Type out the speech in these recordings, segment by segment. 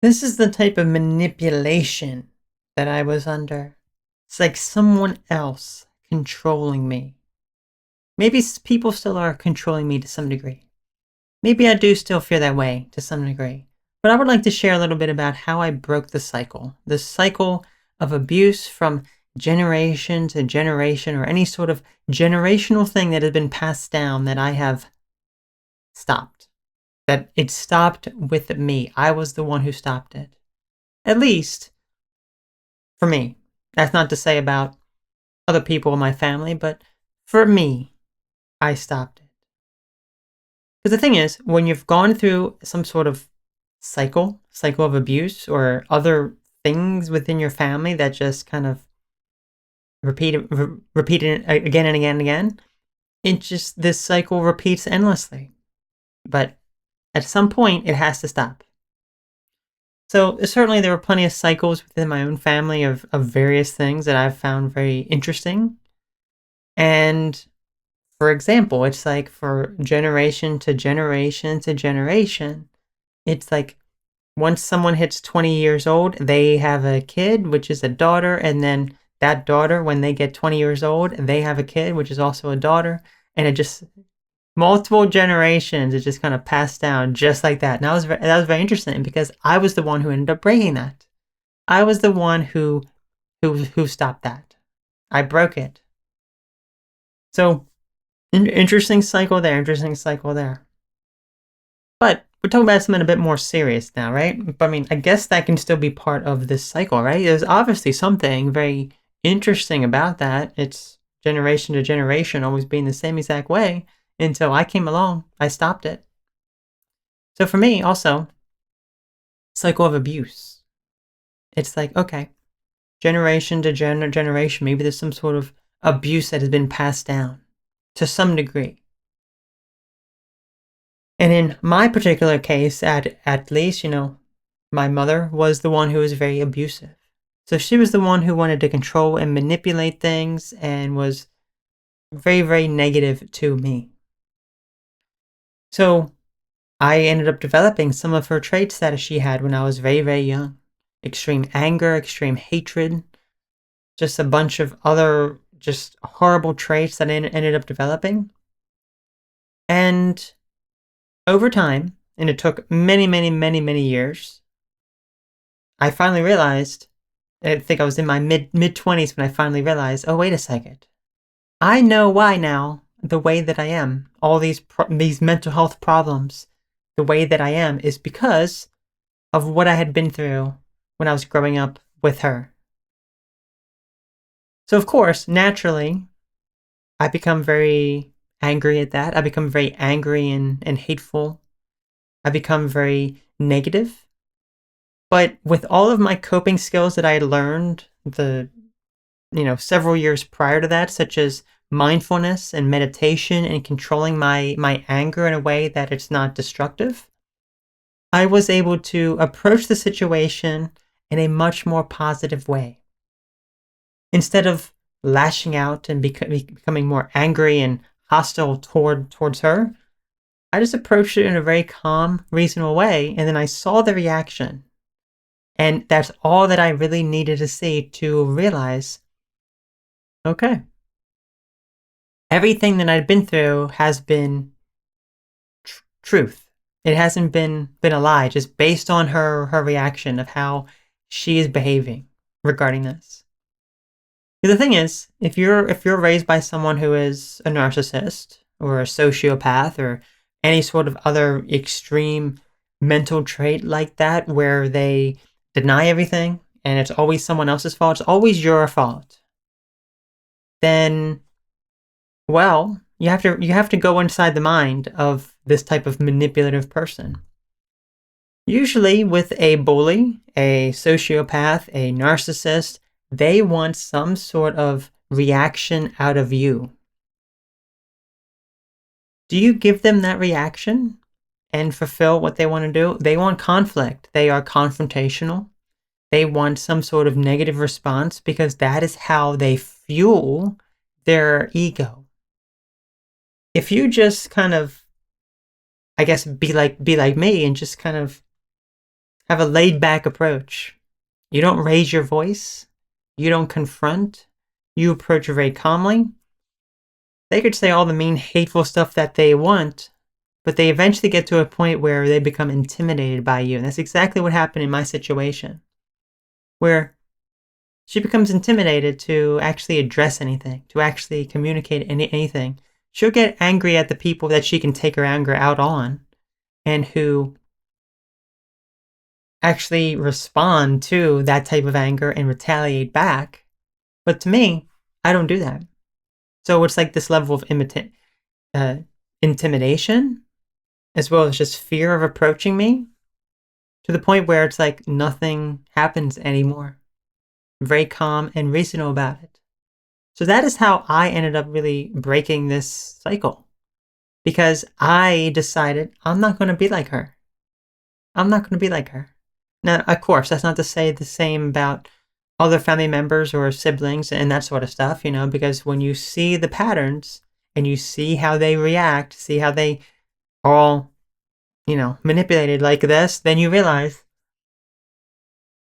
This is the type of manipulation that I was under. It's like someone else controlling me. Maybe people still are controlling me to some degree. Maybe I do still feel that way to some degree. But I would like to share a little bit about how I broke the cycle of abuse from generation to generation, or any sort of generational thing that has been passed down that I have stopped. That it stopped with me. I was the one who stopped it. At least for me. That's not to say about other people in my family, but for me, I stopped it. Because the thing is, when you've gone through some sort of cycle of abuse, or other things within your family that just kind of repeat it again and again and again, this cycle repeats endlessly. But at some point, it has to stop. So certainly there were plenty of cycles within my own family of various things that I've found very interesting. And for example, it's like for generation to generation to generation, it's like once someone hits 20 years old, they have a kid, which is a daughter. And then that daughter, when they get 20 years old, they have a kid, which is also a daughter. And it just, multiple generations, it just kind of passed down just like that. And that was very interesting, because I was the one who ended up breaking that. I was the one who stopped that. I broke it. So interesting cycle there, interesting cycle there. But we're talking about something a bit more serious now, right? But I mean, I guess that can still be part of this cycle, right? There's obviously something very interesting about that. It's generation to generation always being the same exact way until I came along. I stopped it. So for me, also, cycle of abuse. It's like, okay, generation to generation, maybe there's some sort of abuse that has been passed down to some degree. And in my particular case, at least, my mother was the one who was very abusive. So she was the one who wanted to control and manipulate things, and was very, very negative to me. So I ended up developing some of her traits that she had when I was very, very young. Extreme anger, extreme hatred, just a bunch of other just horrible traits that I ended up developing. And over time, and it took many, many, many, many years, I finally realized, I think I was in my mid-20s when I finally realized, oh, wait a second. I know why now, the way that I am, all these mental health problems, the way that I am is because of what I had been through when I was growing up with her. So of course, naturally, I become very angry at that. I become very angry and hateful. I become very negative. But with all of my coping skills that I had learned several years prior to that, such as mindfulness and meditation and controlling my anger in a way that it's not destructive, I was able to approach the situation in a much more positive way. Instead of lashing out and becoming more angry and hostile towards her, I just approached it in a very calm, reasonable way, and then I saw the reaction. And that's all that I really needed to see to realize, okay, everything that I'd been through has been truth. It hasn't been a lie, just based on her reaction of how she is behaving regarding this. The thing is, if you're raised by someone who is a narcissist or a sociopath or any sort of other extreme mental trait like that, where they deny everything and it's always someone else's fault, it's always your fault, then, well, you have to go inside the mind of this type of manipulative person. Usually with a bully, a sociopath, a narcissist, they want some sort of reaction out of you. Do you give them that reaction and fulfill what they want to do? They want conflict. They are confrontational. They want some sort of negative response, because that is how they fuel their ego. If you just kind of, I guess, be like me and just kind of have a laid back approach. You don't raise your voice. You don't confront. You approach very calmly. They could say all the mean, hateful stuff that they want, but they eventually get to a point where they become intimidated by you. And that's exactly what happened in my situation, where she becomes intimidated to actually address anything, to actually communicate anything. She'll get angry at the people that she can take her anger out on and who actually respond to that type of anger and retaliate back. But to me, I don't do that. So it's like this level of intimidation, as well as just fear of approaching me, to the point where it's like nothing happens anymore. I'm very calm and reasonable about it. So that is how I ended up really breaking this cycle. Because I decided I'm not going to be like her. I'm not going to be like her. Now, of course, that's not to say the same about other family members or siblings and that sort of stuff, because when you see the patterns and you see how they react, see how they all, manipulated like this, then you realize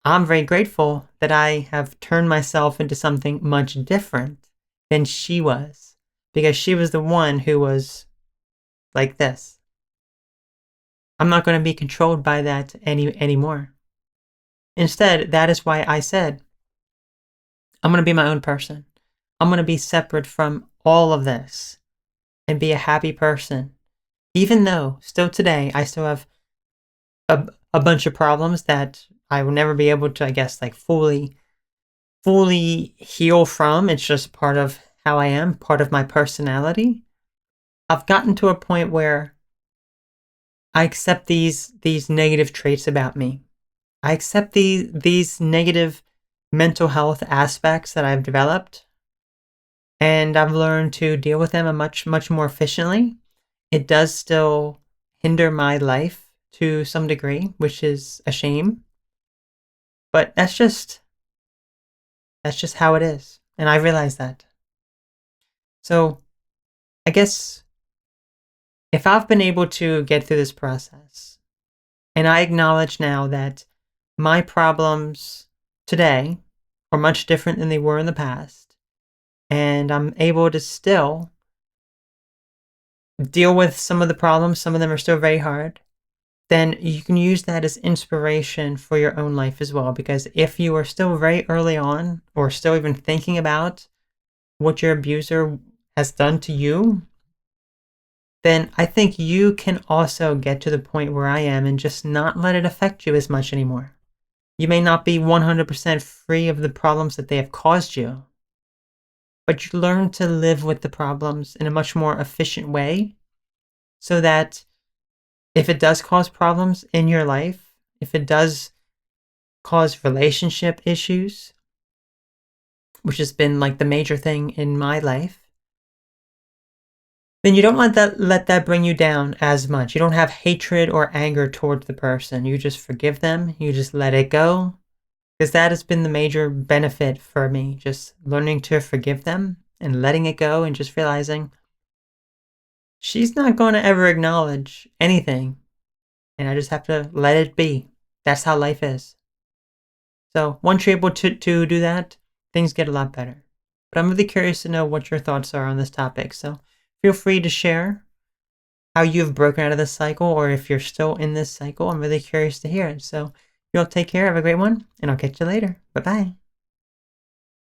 I'm very grateful that I have turned myself into something much different than she was, because she was the one who was like this. I'm not going to be controlled by that anymore. Instead, that is why I said, I'm going to be my own person. I'm going to be separate from all of this and be a happy person. Even though still today, I still have a bunch of problems that I will never be able to, I guess, like fully heal from. It's just part of how I am, part of my personality. I've gotten to a point where I accept these negative traits about me. I accept these negative mental health aspects that I've developed, and I've learned to deal with them much more efficiently. It does still hinder my life to some degree, which is a shame. But that's just how it is, and I realize that. So, I guess if I've been able to get through this process, and I acknowledge now that my problems today are much different than they were in the past, and I'm able to still deal with some of the problems, some of them are still very hard, then you can use that as inspiration for your own life as well. Because if you are still very early on, or still even thinking about what your abuser has done to you, then I think you can also get to the point where I am and just not let it affect you as much anymore. You may not be 100% free of the problems that they have caused you, but you learn to live with the problems in a much more efficient way, so that if it does cause problems in your life, if it does cause relationship issues, which has been like the major thing in my life, then you don't let that bring you down as much. You don't have hatred or anger towards the person. You just forgive them. You just let it go. Because that has been the major benefit for me. Just learning to forgive them and letting it go, and just realizing she's not going to ever acknowledge anything. And I just have to let it be. That's how life is. So once you're able to do that, things get a lot better. But I'm really curious to know what your thoughts are on this topic. So feel free to share how you've broken out of this cycle, or if you're still in this cycle. I'm really curious to hear it. So you'll take care. Have a great one, and I'll catch you later. Bye-bye.